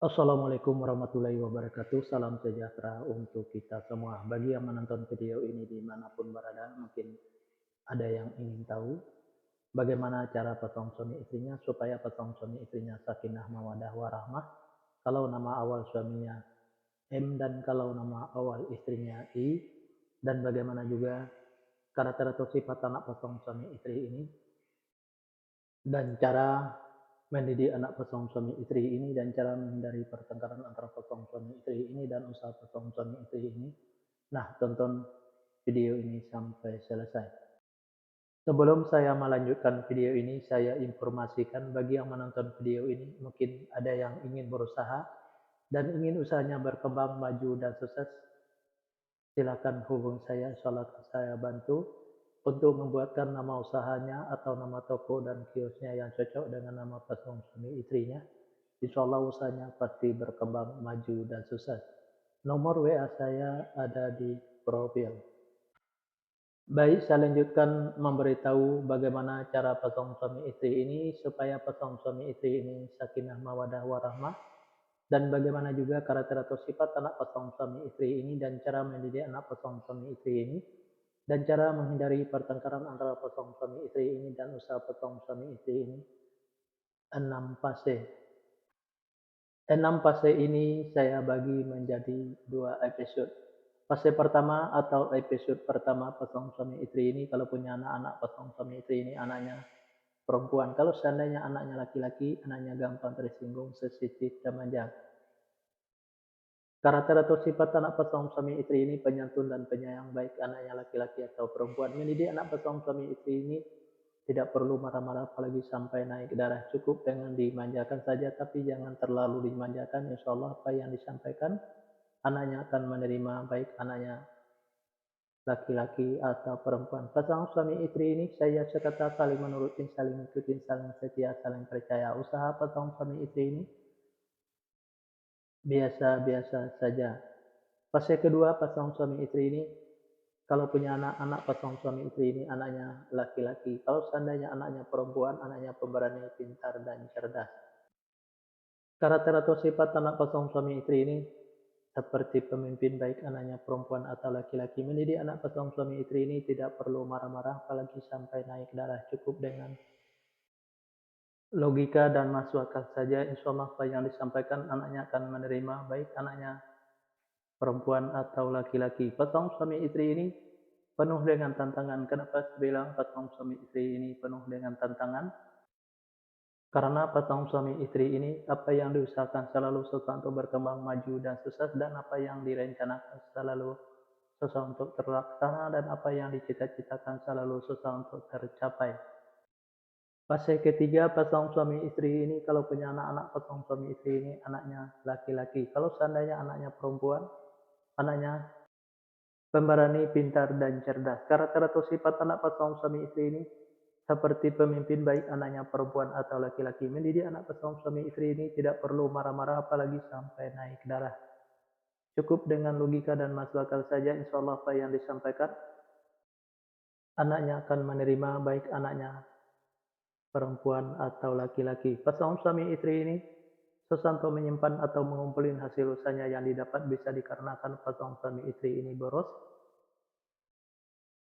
Assalamualaikum warahmatullahi wabarakatuh. Salam sejahtera untuk kita semua. Bagi yang menonton video ini dimanapun berada, mungkin ada yang ingin tahu bagaimana cara potong suami istrinya supaya potong suami istrinya sakinah mawadah warahmah. Kalau nama awal suaminya M dan kalau nama awal istrinya I, dan bagaimana juga karakter atau sifat anak potong suami istri ini, dan cara mendidik anak potong suami istri ini, dan cara menghindari pertengkaran antara potong suami istri ini dan usaha potong suami istri ini. Nah, tonton video ini sampai selesai. Sebelum saya melanjutkan video ini, saya informasikan bagi yang menonton video ini, mungkin ada yang ingin berusaha dan ingin usahanya berkembang, maju, dan sukses. Silakan hubungi saya, insya saya bantu untuk membuatkan nama usahanya atau nama toko dan kiosnya yang cocok dengan nama pasangan suami istrinya. Insya Allah usahanya pasti berkembang, maju, dan sukses. Nomor WA saya ada di profil. Baik, saya lanjutkan memberitahu bagaimana cara potong suami istri ini supaya potong suami istri ini sakinah mawadah warahmah, dan bagaimana juga karakter atau sifat anak potong suami istri ini, dan cara mendidik anak potong suami istri ini, dan cara menghindari pertengkaran antara potong suami istri ini dan usaha potong suami istri ini. 6 fase. 6 fase ini saya bagi menjadi 2 episode. Fase pertama atau episode pertama potong suami istri ini, kalau punya anak-anak potong suami istri ini anaknya perempuan. Kalau seandainya anaknya laki-laki, anaknya gampang tersinggung, sensitif, dan manja. Karakter atau sifat anak potong suami istri ini penyantun dan penyayang, baik anaknya laki-laki atau perempuan. Mendidik anak potong suami istri ini tidak perlu marah-marah apalagi sampai naik darah. Cukup dengan dimanjakan saja, tapi jangan terlalu dimanjakan. Insya Allah apa yang disampaikan anaknya akan menerima, baik anaknya laki-laki atau perempuan. Pasangan suami istri ini saya sekata saling menurutin, saling ikutin, saling setia, saling percaya. Usaha pasangan suami istri ini biasa-biasa saja. Fase kedua pasangan suami istri ini, kalau punya anak-anak pasangan suami istri ini anaknya laki-laki. Kalau seandainya anaknya perempuan, anaknya pemberani, pintar, dan cerdas. Karakter atau sifat anak pasangan suami istri ini seperti pemimpin, baik anaknya perempuan atau laki-laki. Mendidik anak pasangan suami istri ini tidak perlu marah-marah apalagi sampai naik darah. Cukup dengan logika dan masuk akal saja. Insya Allah apa yang disampaikan anaknya akan menerima, baik anaknya perempuan atau laki-laki. Pasangan suami istri ini penuh dengan tantangan. Kenapa saya bilang pasangan suami istri ini penuh dengan tantangan? Karena pasangan suami istri ini apa yang diusahakan selalu susah untuk berkembang, maju, dan sukses, dan apa yang direncanakan selalu susah untuk terlaksana, dan apa yang dicita-citakan selalu susah untuk tercapai. Fase ketiga pasangan suami istri ini, kalau punya anak-anak pasangan suami istri ini anaknya laki-laki. Kalau seandainya anaknya perempuan, anaknya pemberani, pintar, dan cerdas. Karakter atau sifat anak pasangan suami istri ini seperti pemimpin, baik anaknya perempuan atau laki-laki. Mendidik anak pasangan suami istri ini tidak perlu marah-marah apalagi sampai naik darah. Cukup dengan logika dan masuk akal saja, insya Allah apa yang disampaikan anaknya akan menerima, baik anaknya perempuan atau laki-laki. Pasangan suami istri ini susah untuk menyimpan atau mengumpulin hasil usahanya yang didapat, bisa dikarenakan pasangan suami istri ini boros.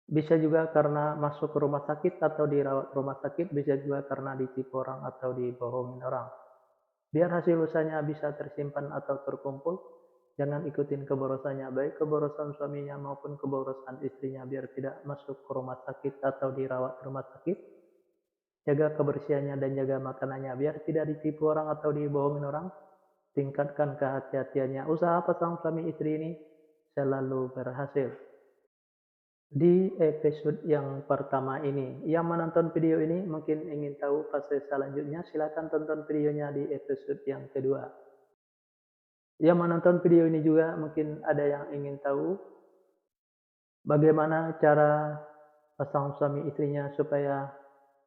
Bisa juga karena masuk ke rumah sakit atau dirawat rumah sakit, bisa juga karena ditipu orang atau dibohongin orang. Biar hasil usahanya bisa tersimpan atau terkumpul, jangan ikutin keborosannya, baik keborosan suaminya maupun keborosan istrinya, biar tidak masuk ke rumah sakit atau dirawat rumah sakit. Jaga kebersihannya dan jaga makanannya, biar tidak ditipu orang atau dibohongin orang. Tingkatkan kehati-hatiannya. Usaha pasangan suami istri ini selalu berhasil. Di episode yang pertama ini, yang menonton video ini mungkin ingin tahu fase selanjutnya, silakan tonton videonya di episode yang kedua. Yang menonton video ini juga mungkin ada yang ingin tahu bagaimana cara pasangan suami istrinya supaya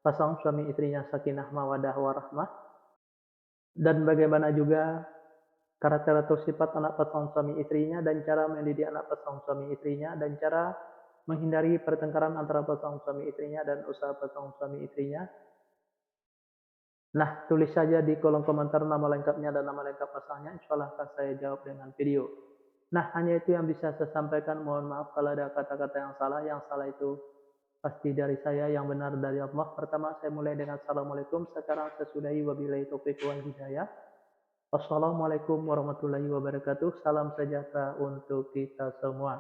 pasangan suami istrinya sakinah mawadah warahmah, dan bagaimana juga karakter atau sifat anak pasangan suami istrinya, dan cara mendidik anak pasangan suami istrinya, dan cara menghindari pertengkaran antara pasangan suami istrinya dan usaha pasangan suami istrinya. Nah, tulis saja di kolom komentar nama lengkapnya dan nama lengkap pasalnya, insya Allah akan saya jawab dengan video. Nah, hanya itu yang bisa saya sampaikan. Mohon maaf kalau ada kata-kata yang salah. Yang salah itu pasti dari saya, yang benar dari Allah. Pertama, saya mulai dengan Assalamualaikum. Sekarang saya sudahi, wabillahi taufiq wal hidayah. Wassalamualaikum warahmatullahi wabarakatuh. Salam sejahtera untuk kita semua.